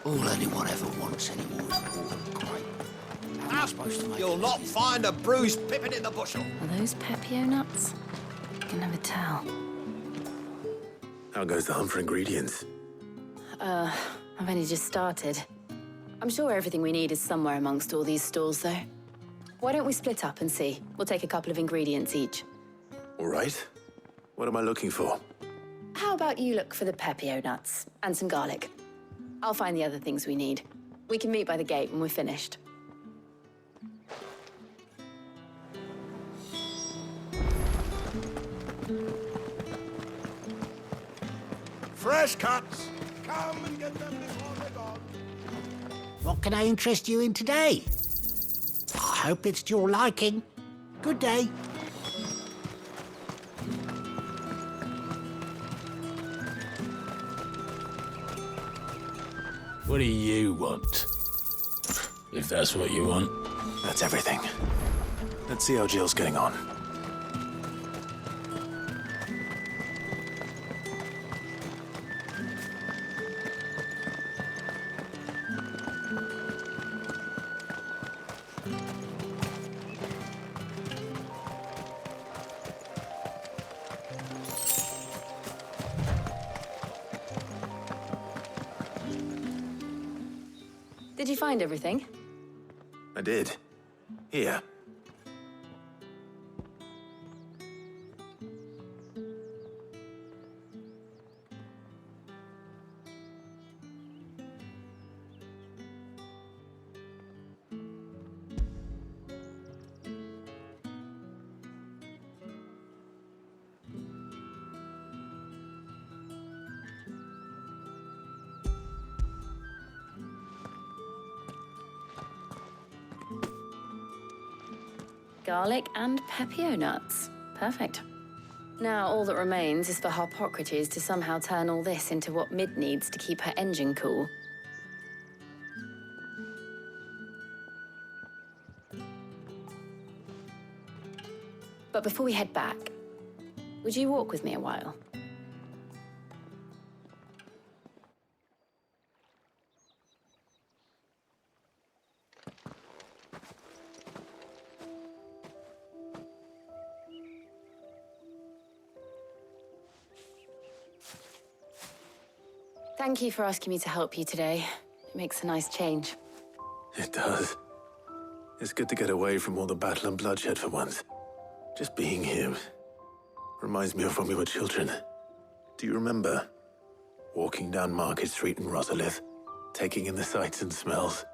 All anyone ever wants anymore is water and grape. How am I supposed to make You'll not find a bruised pippin in the bushel. Are those Pepio nuts? I can never tell. How goes the hunt for ingredients? I've only just started. I'm sure everything we need is somewhere amongst all these stalls, though. Why don't we split up and see? We'll take a couple of ingredients each. All right. What am I looking for? How about you look for the Pepio nuts and some garlic? I'll find the other things we need. We can meet by the gate when we're finished. Fresh cuts. Come and get them before they're gone. What can I interest you in today? I hope it's to your liking. Good day. What do you want? If that's what you want. That's everything. Let's see how Jill's getting on. Did you find everything? I did. Here. Garlic and Pepio nuts. Perfect. Now all that remains is for Harpocrates to somehow turn all this into what Mid needs to keep her engine cool. But before we head back, would you walk with me a while? Thank you for asking me to help you today. It makes a nice change. It does. It's good to get away from all the battle and bloodshed for once. Just being here reminds me of when we were children. Do you remember? Walking down Market Street in Rosalith, taking in the sights and smells.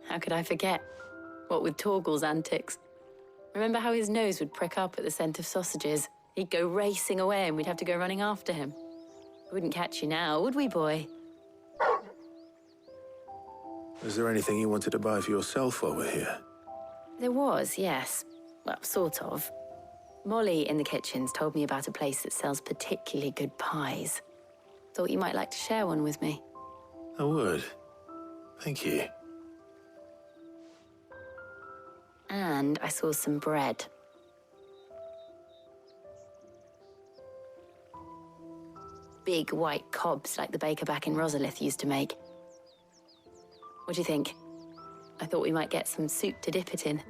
How could I forget? What with Torgal's antics. Remember how his nose would prick up at the scent of sausages? He'd go racing away and we'd have to go running after him. We wouldn't catch you now, would we, boy? Was there anything you wanted to buy for yourself while we're here? There was, yes. Well, sort of. Molly in the kitchens told me about a place that sells particularly good pies. Thought you might like to share one with me. I would. Thank you. And I saw some bread. Big white cobs like the baker back in Rosalith used to make. What do you think? I thought we might get some soup to dip it in.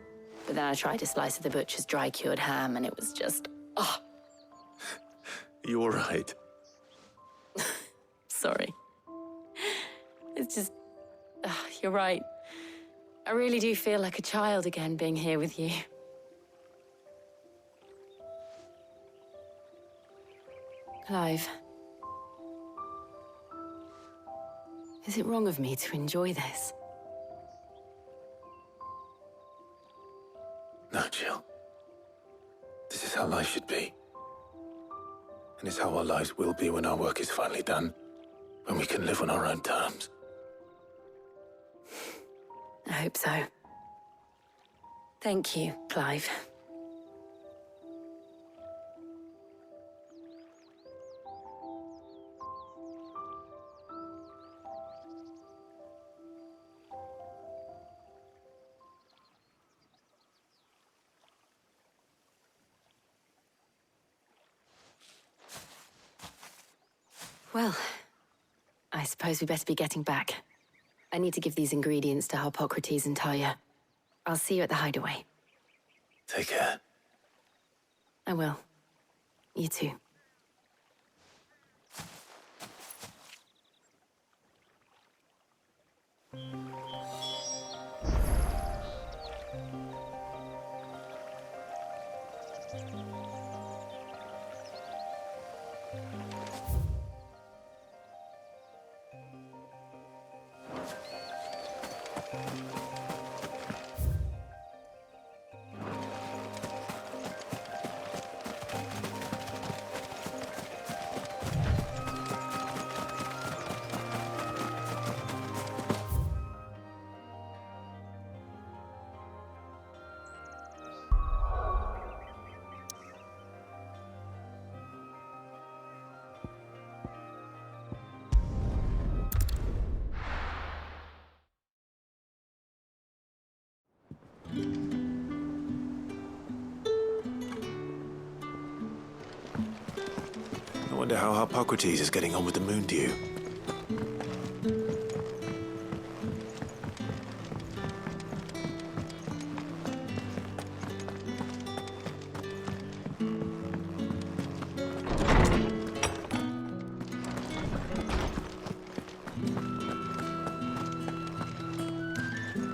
But then I tried a slice of the butcher's dry-cured ham and it was just... oh, You all right? sorry. It's just... you're right. I really do feel like a child again being here with you. Clive. Is it wrong of me to enjoy this? No, Jill. This is how life should be. And it's how our lives will be when our work is finally done. When we can live on our own terms. I hope so. Thank you, Clive. Well, I suppose we better be getting back. I need to give these ingredients to Harpocrates and Talia. I'll see you at the hideaway. Take care. I will. You too. I wonder how Harpocrates is getting on with the moon dew.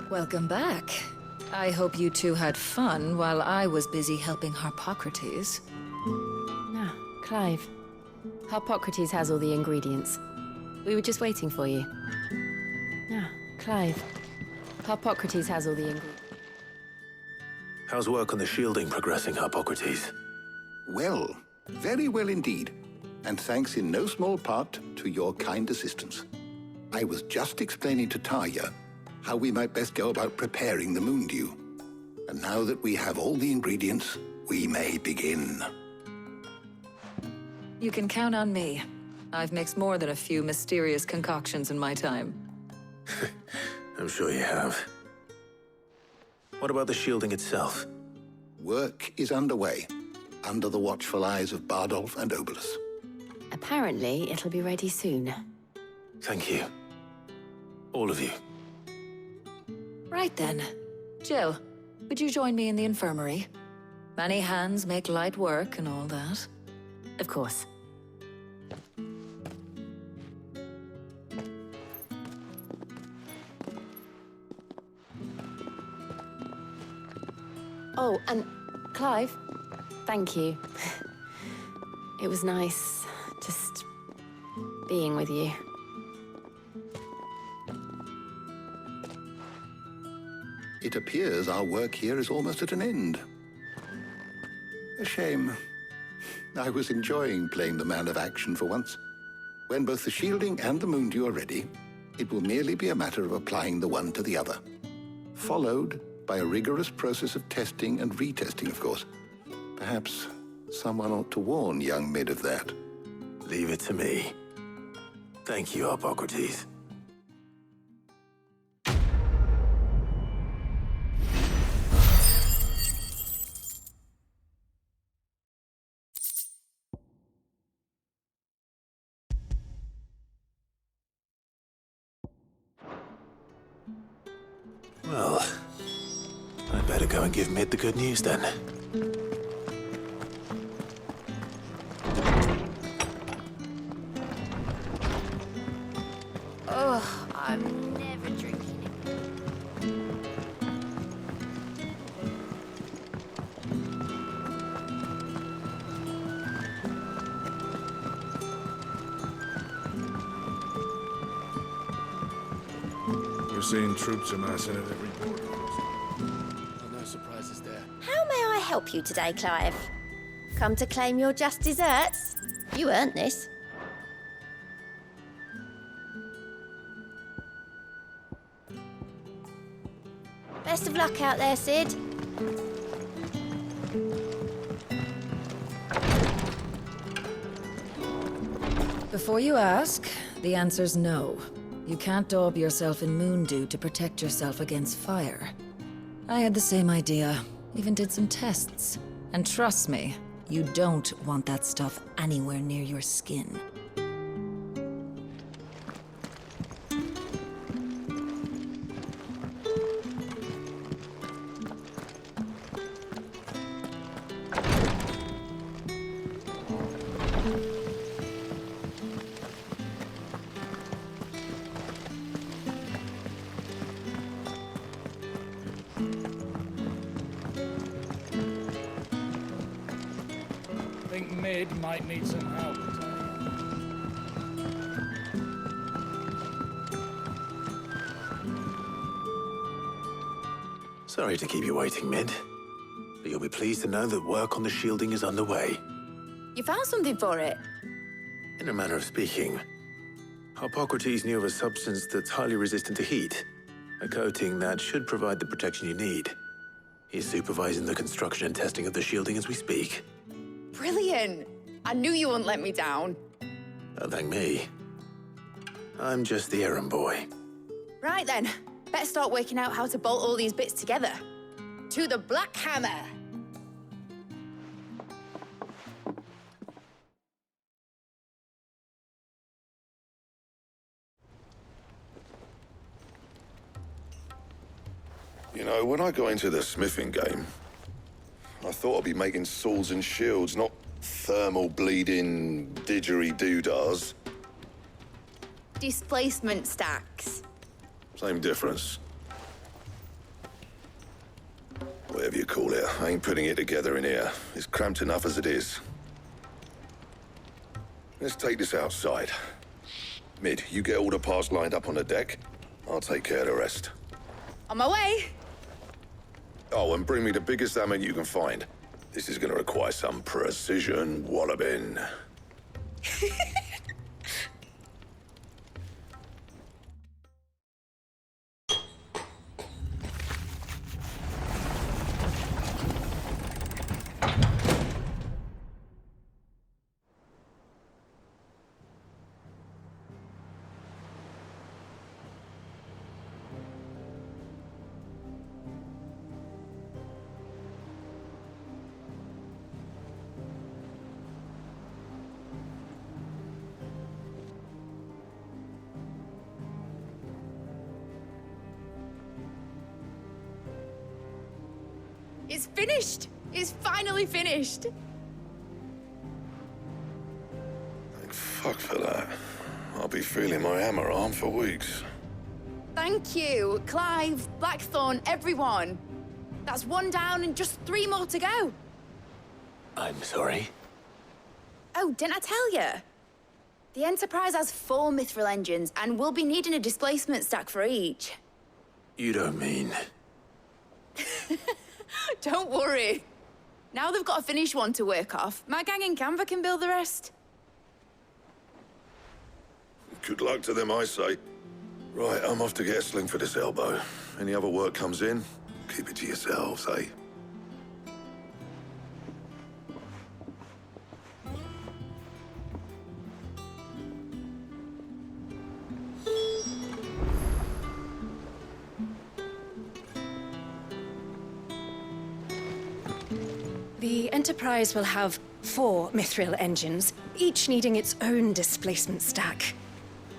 Welcome back. I hope you two had fun while I was busy helping Harpocrates. Ah, Clive. Harpocrates has all the ingredients. We were just waiting for you. Ah, Clive. Harpocrates has all the ingredients. How's work on the shielding progressing, Harpocrates? Well, very well indeed. And thanks in no small part to your kind assistance. I was just explaining to Talia how we might best go about preparing the moon dew. And now that we have all the ingredients, we may begin. You can count on me. I've mixed more than a few mysterious concoctions in my time. I'm sure you have. What about the shielding itself? Work is underway, under the watchful eyes of Bardolph and Obolus. Apparently, it'll be ready soon. Thank you. All of you. Right then. Jill, would you join me in the infirmary? Many hands make light work and all that. Of course. Oh, and Clive, thank you. It was nice just being with you. It appears our work here is almost at an end. A shame. I was enjoying playing the man of action for once. When both the shielding and the moon dew are ready, it will merely be a matter of applying the one to the other. Followed by a rigorous process of testing and retesting, of course. Perhaps someone ought to warn young Mid of that. Leave it to me. Thank you, Harpocrates. Well, I'd better go and give Mid the good news then. Oh, I'm never drinking it. We're seeing troops amassing at every border post. No surprises there. How may I help you today, Clive? Come to claim your just desserts? You earned this. Best of luck out there, Sid. Before you ask, the answer's no. You can't daub yourself in moon dew to protect yourself against fire. I had the same idea, even did some tests. And trust me, you don't want that stuff anywhere near your skin. Mid might need some help. Sorry to keep you waiting, Mid. But you'll be pleased to know that work on the shielding is underway. You found something for it? In a manner of speaking, Hippocrates knew of a substance that's highly resistant to heat. A coating that should provide the protection you need. He's supervising the construction and testing of the shielding as we speak. Brilliant! I knew you wouldn't let me down. Don't thank me. I'm just the errand boy. Right then, better start working out how to bolt all these bits together. To the Black Hammer! You know, when I got into the smithing game, I thought I'd be making swords and shields, not thermal bleeding didgeridoo-dahs. Displacement stacks. Same difference. Whatever you call it, I ain't putting it together in here. It's cramped enough as it is. Let's take this outside. Mid, you get all the parts lined up on the deck. I'll take care of the rest. On my way! Oh, and bring me the biggest hammer you can find. This is gonna require some precision walloping. It's finished! It's finally finished! Thank fuck for that. I'll be feeling my hammer arm for weeks. Thank you, Clive, Blackthorn, everyone. That's one down and just 3 more to go. I'm sorry. Oh, didn't I tell you? The Enterprise has 4 mithril engines, and we'll be needing a displacement stack for each. You don't mean... Don't worry. Now they've got a finished one to work off, my gang in Canva can build the rest. Good luck to them, I say. Right, I'm off to get a sling for this elbow. Any other work comes in, keep it to yourselves, eh? The Enterprise will have 4 mithril engines, each needing its own displacement stack.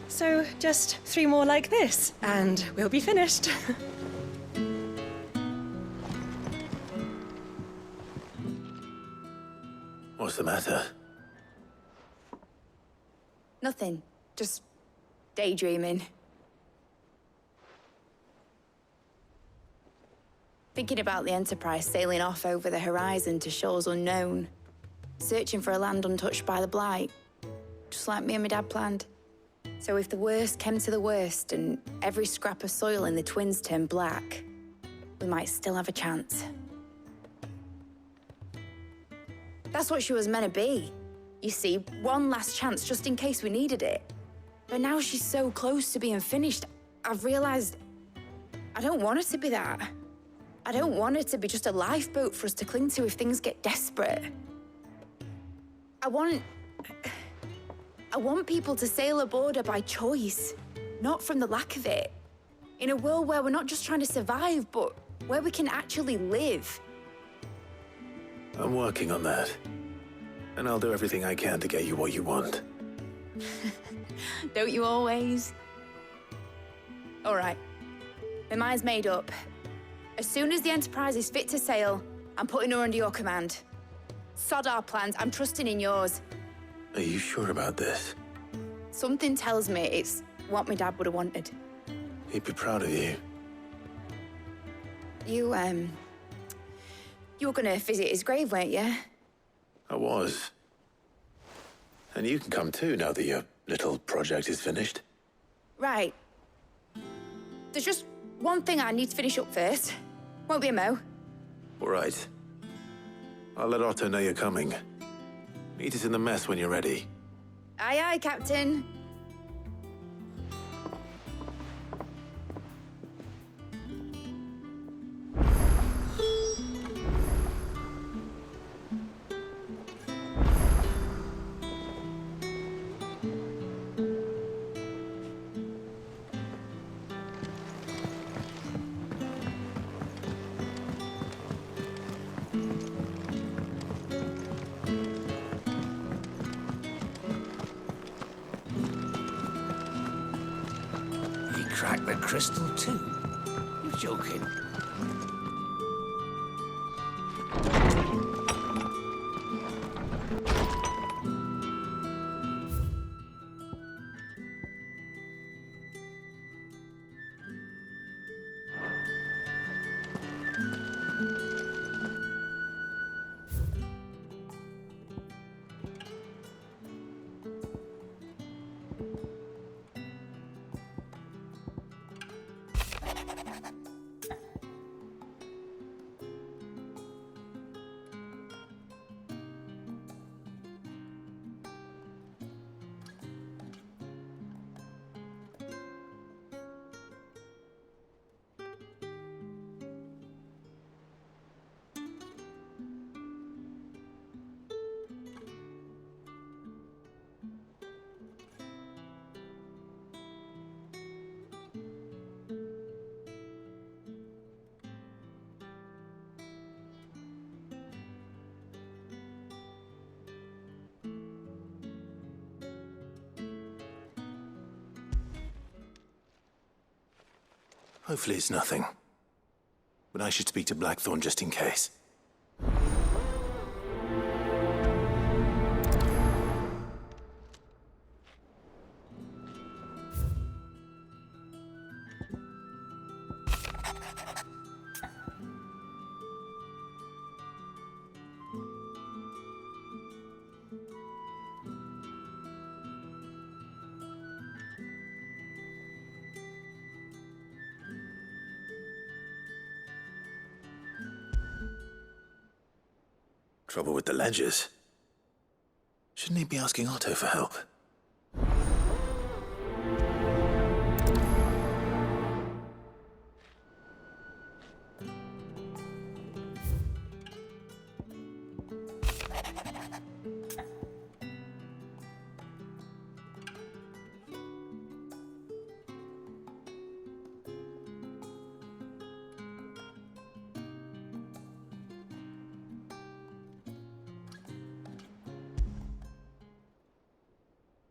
So just 3 more like this, and we'll be finished. What's the matter? Nothing. Just daydreaming. Thinking about the Enterprise sailing off over the horizon to shores unknown. Searching for a land untouched by the Blight. Just like me and my dad planned. So if the worst came to the worst and every scrap of soil in the Twins turned black, we might still have a chance. That's what she was meant to be. You see, one last chance just in case we needed it. But now she's so close to being finished, I've realized I don't want her to be that. I don't want it to be just a lifeboat for us to cling to if things get desperate. I want people to sail aboard her by choice, not from the lack of it. In a world where we're not just trying to survive, but where we can actually live. I'm working on that. And I'll do everything I can to get you what you want. Don't you always? All right. My mind's made up. As soon as the Enterprise is fit to sail, I'm putting her under your command. Sod our plans, I'm trusting in yours. Are you sure about this? Something tells me it's what my dad would have wanted. He'd be proud of you. You were gonna visit his grave, weren't you? I was. And you can come too now that your little project is finished. Right. There's just one thing I need to finish up first. Won't be a mo. All right. I'll let Otto know you're coming. Meet us in the mess when you're ready. Aye, aye, Captain. Crack the crystal too? You're joking. Hopefully it's nothing. But I should speak to Blackthorn just in case. Trouble with the ledgers. Shouldn't he be asking Otto for help?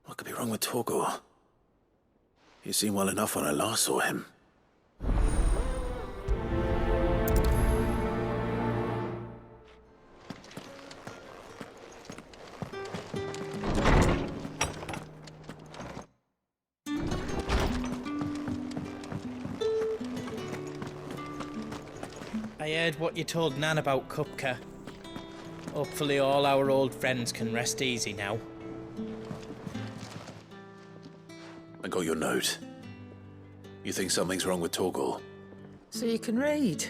What could be wrong with Torgor? He seemed well enough when I last saw him. I heard what you told Nan about Kupka. Hopefully all our old friends can rest easy now. I got your note. You think something's wrong with Torgor? So you can read.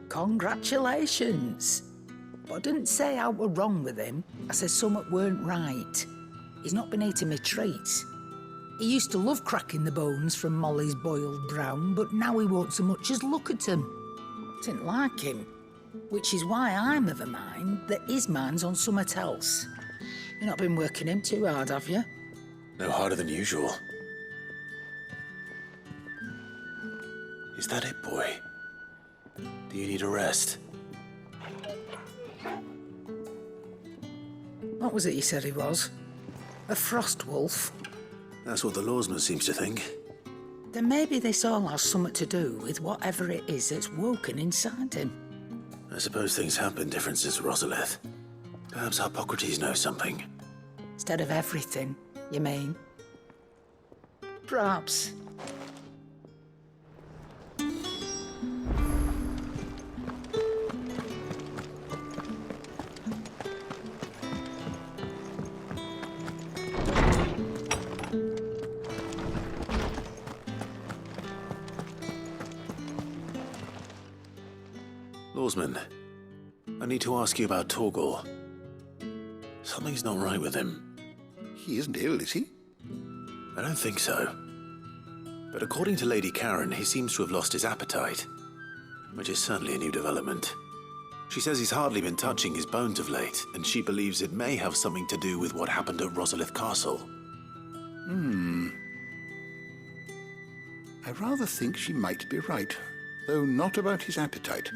Congratulations. But I didn't say I were wrong with him. I said something weren't right. He's not been eating me treats. He used to love cracking the bones from Molly's boiled brown, but now he won't so much as look at them. Didn't like him. Which is why I'm of a mind that his mind's on something else. You've not been working him too hard, have you? No harder than usual. Is that it, boy? Do you need a rest? What was it you said he was? A frost wolf? That's what the lawsman seems to think. Then maybe this all has something to do with whatever it is that's woken inside him. I suppose things have been different since Rosalith. Perhaps Hippocrates knows something. Instead of everything, you mean? Perhaps. Lawsman, I need to ask you about Torgal. Something's not right with him. He isn't ill, is he? I don't think so. But according to Lady Karen, he seems to have lost his appetite, which is certainly a new development. She says he's hardly been touching his bones of late, and she believes it may have something to do with what happened at Rosalith Castle. I rather think she might be right, though not about his appetite.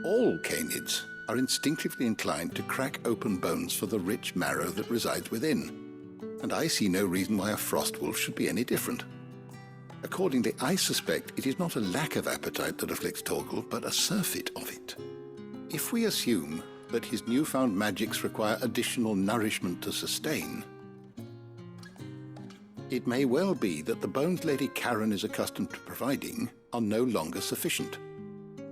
All canids are instinctively inclined to crack open bones for the rich marrow that resides within, and I see no reason why a frost wolf should be any different. Accordingly, I suspect it is not a lack of appetite that afflicts Torgal, but a surfeit of it. If we assume that his newfound magics require additional nourishment to sustain, it may well be that the bones Lady Karen is accustomed to providing are no longer sufficient.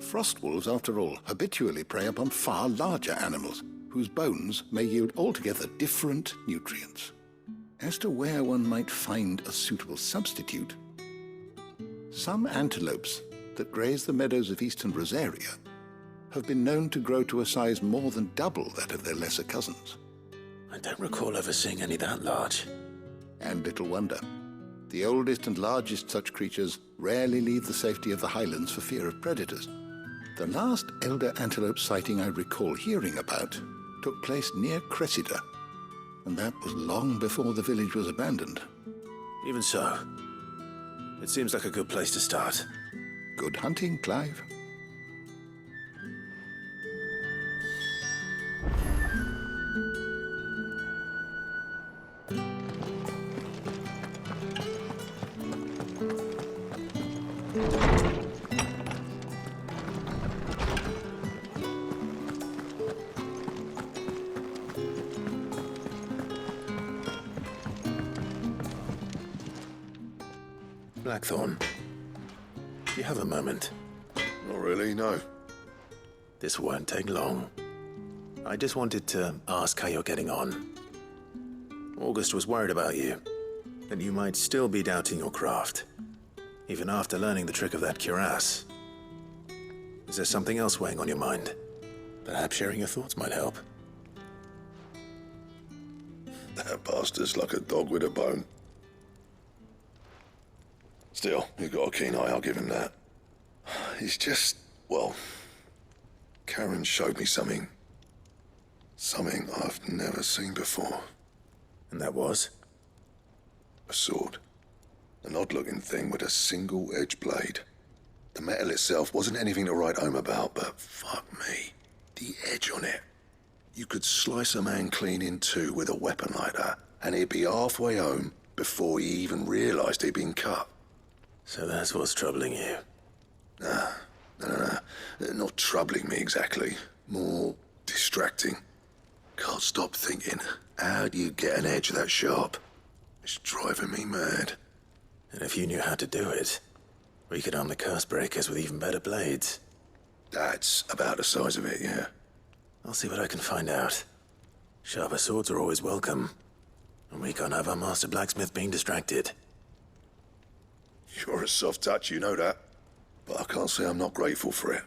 Frost wolves, after all, habitually prey upon far larger animals, whose bones may yield altogether different nutrients. As to where one might find a suitable substitute, some antelopes that graze the meadows of eastern Rosaria have been known to grow to a size more than double that of their lesser cousins. I don't recall ever seeing any that large. And little wonder. The oldest and largest such creatures rarely leave the safety of the highlands for fear of predators. The last elder antelope sighting I recall hearing about took place near Cressida, and that was long before the village was abandoned. Even so, it seems like a good place to start. Good hunting, Clive. Blackthorn, do you have a moment? Not really, no. This won't take long. I just wanted to ask how you're getting on. August was worried about you, that you might still be doubting your craft, even after learning the trick of that cuirass. Is there something else weighing on your mind? Perhaps sharing your thoughts might help. That bastard's like a dog with a bone. Still, you've got a keen eye, I'll give him that. He's just, well, Karen showed me something. Something I've never seen before. And that was? A sword. An odd-looking thing with a single-edged blade. The metal itself wasn't anything to write home about, but fuck me, the edge on it. You could slice a man clean in two with a weapon like that, and he'd be halfway home before he even realised he'd been cut. So that's what's troubling you? No. Not troubling me exactly. More distracting. Can't stop thinking, how do you get an edge that sharp? It's driving me mad. And if you knew how to do it, we could arm the curse breakers with even better blades. That's about the size of it, yeah. I'll see what I can find out. Sharper swords are always welcome. And we can't have our master blacksmith being distracted. You're a soft touch, you know that. But I can't say I'm not grateful for it.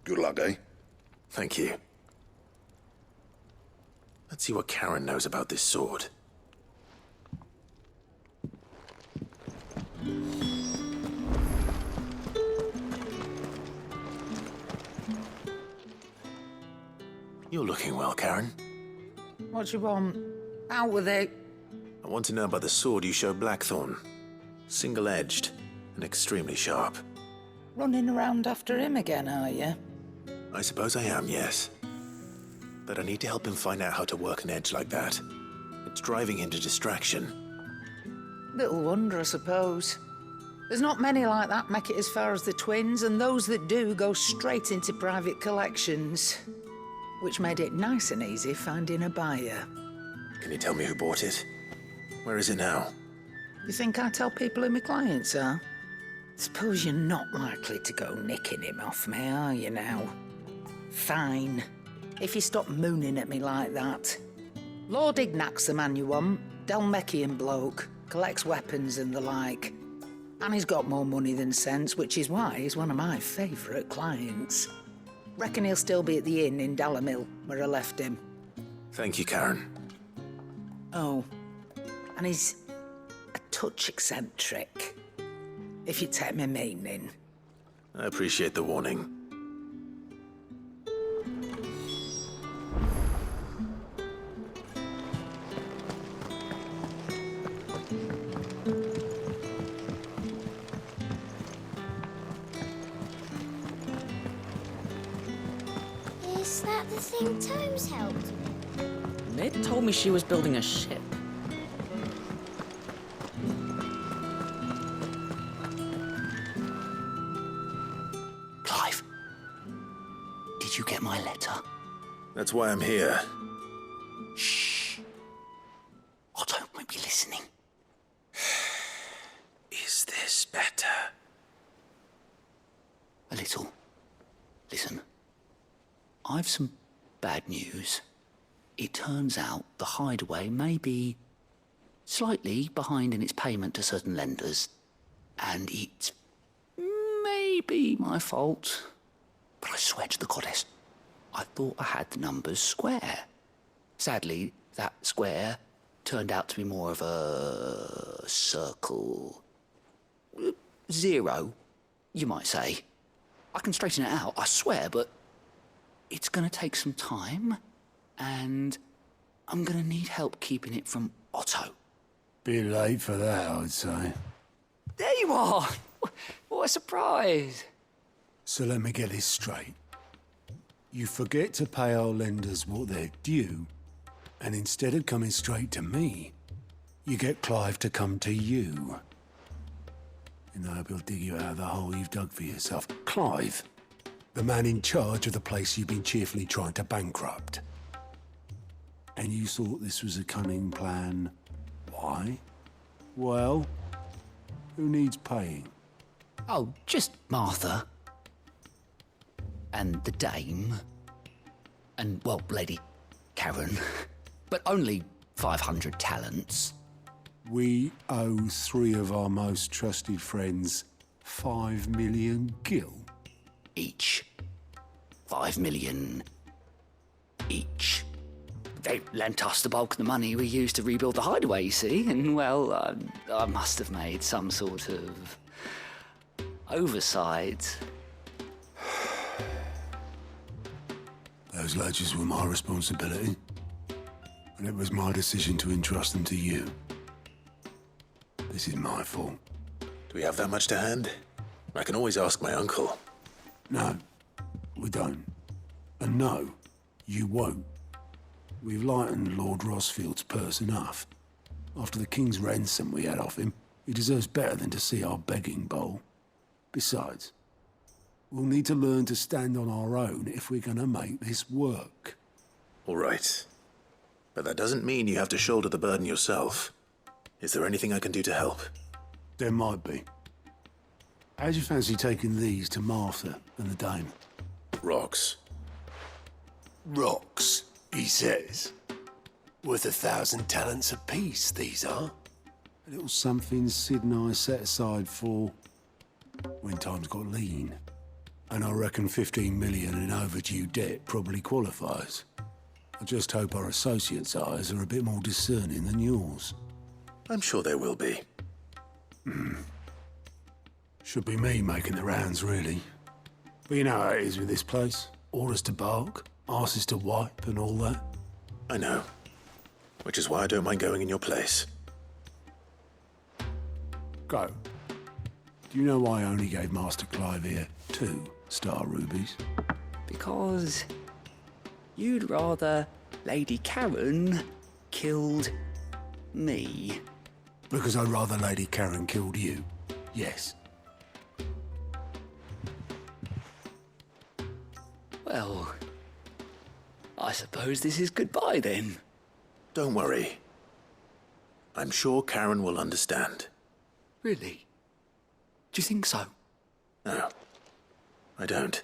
Good luck, eh? Thank you. Let's see what Karen knows about this sword. You're looking well, Karen. What do you want? Out with it. I want to know about the sword you showed Blackthorn. Single-edged and extremely sharp. Running around after him again, are you? I suppose I am, yes. But I need to help him find out how to work an edge like that. It's driving him to distraction. Little wonder, I suppose. There's not many like that make it as far as the twins, and those that do go straight into private collections. Which made it nice and easy finding a buyer. Can you tell me who bought it? Where is it now? You think I tell people who my clients are? Suppose you're not likely to go nicking him off me, are you now? Fine. If you stop mooning at me like that. Lord Ignac's the man you want. Dalmekian bloke. Collects weapons and the like. And he's got more money than sense, which is why he's one of my favourite clients. Reckon he'll still be at the inn in Dallamil, where I left him. Thank you, Karen. Oh, and he's a touch eccentric, if you take my meaning. I appreciate the warning. Is that the thing Tomes helped with? Ned told me she was building a ship. Clive, did you get my letter? That's why I'm here. Shh. Otto might be listening. Is this better? A little. Listen. I've some bad news. It turns out the Hideaway may be slightly behind in its payment to certain lenders, and it may be my fault. But I swear to the goddess, I thought I had the numbers square. Sadly, that square turned out to be more of a circle. 0, you might say. I can straighten it out, I swear, but it's going to take some time, and I'm going to need help keeping it from Otto. Bit late for that, I'd say. There you are! What a surprise! So let me get this straight. You forget to pay our lenders what they're due, and instead of coming straight to me, you get Clive to come to you. And I hope he'll dig you out of the hole you've dug for yourself. Clive, the man in charge of the place you've been cheerfully trying to bankrupt. And you thought this was a cunning plan. Why? Well, who needs paying? Oh, just Martha. And the dame. And, well, Lady Karen. But only 500 talents. We owe 3 of our most trusted friends 5 million gil. Each. 5 million each. They lent us the bulk of the money we used to rebuild the Hideaway, you see, and, well, I must have made some sort of oversight. Those ledgers were my responsibility, and it was my decision to entrust them to you. This is my fault. Do we have that much to hand? I can always ask my uncle. No, we don't. And no, you won't. We've lightened Lord Rosfield's purse enough. After the king's ransom we had off him, he deserves better than to see our begging bowl. Besides, we'll need to learn to stand on our own if we're gonna make this work. All right. But that doesn't mean you have to shoulder the burden yourself. Is there anything I can do to help? There might be. How'd you fancy taking these to Martha and the dame? Rocks. Rocks, he says. Worth 1,000 talents apiece, these are. A little something Sid and I set aside for when times got lean. And I reckon 15 million in overdue debt probably qualifies. I just hope our associates' eyes are a bit more discerning than yours. I'm sure there will be. Should be me making the rounds, really. But you know how it is with this place. Orders to bark, arses to wipe, and all that. I know. Which is why I don't mind going in your place. Go. Do you know why I only gave Master Clive here 2 star rubies? Because you'd rather Lady Karen killed me. Because I'd rather Lady Karen killed you. Yes. Well, I suppose this is goodbye then. Don't worry. I'm sure Karen will understand. Really? Do you think so? No, I don't.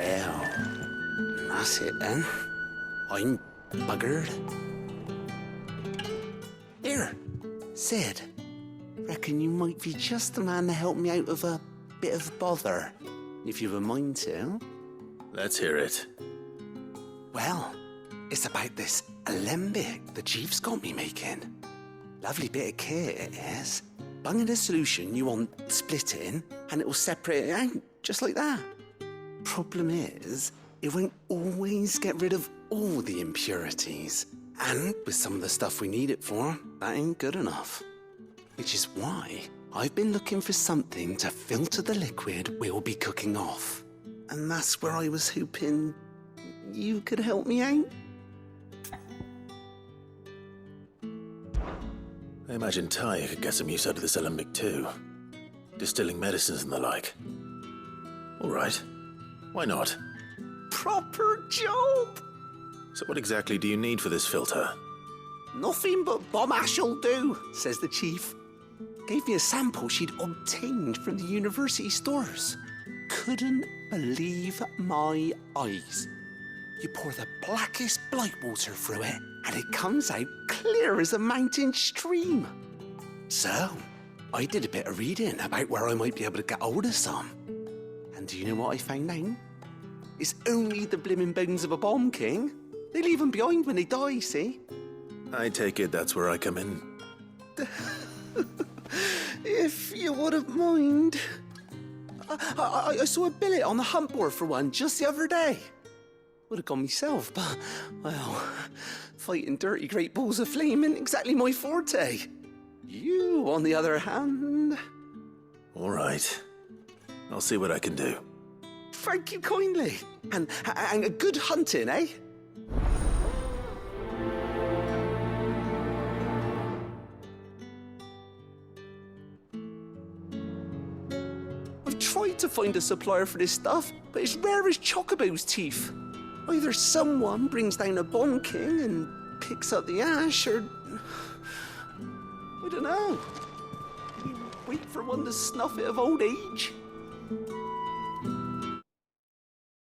Well, that's it then. I'm buggered. Here, Sid. Reckon you might be just the man to help me out of a bit of bother, if you've a mind to. Let's hear it. Well, it's about this alembic the chief's got me making. Lovely bit of kit it is. Bung in a solution you want splitting, and it will separate it out, just like that. Problem is, it won't always get rid of all the impurities. And with some of the stuff we need it for, that ain't good enough. Which is why I've been looking for something to filter the liquid we'll be cooking off. And that's where I was hoping you could help me out. I imagine Ty could get some use out of this alembic too. Distilling medicines and the like. All right. Why not? Proper job! So what exactly do you need for this filter? Nothing but bomb ash'll do, says the chief. Gave me a sample she'd obtained from the university stores. Couldn't believe my eyes. You pour the blackest blight water through it, and it comes out clear as a mountain stream. So, I did a bit of reading about where I might be able to get hold of some. And do you know what I found out? It's only the blimmin' bones of a bomb king. They leave them behind when they die, see? I take it that's where I come in. If you wouldn't mind. I saw a billet on the hunt board for one just the other day. Would have gone myself, but, well, fighting dirty great balls of flame isn't exactly my forte. You, on the other hand... All right. I'll see what I can do. Thank you kindly. And a good hunting, eh? I've tried to find a supplier for this stuff, but it's rare as Chocobo's teeth. Either someone brings down a Bond King and picks up the ash, or... I don't know. You wait for one to snuff it of old age.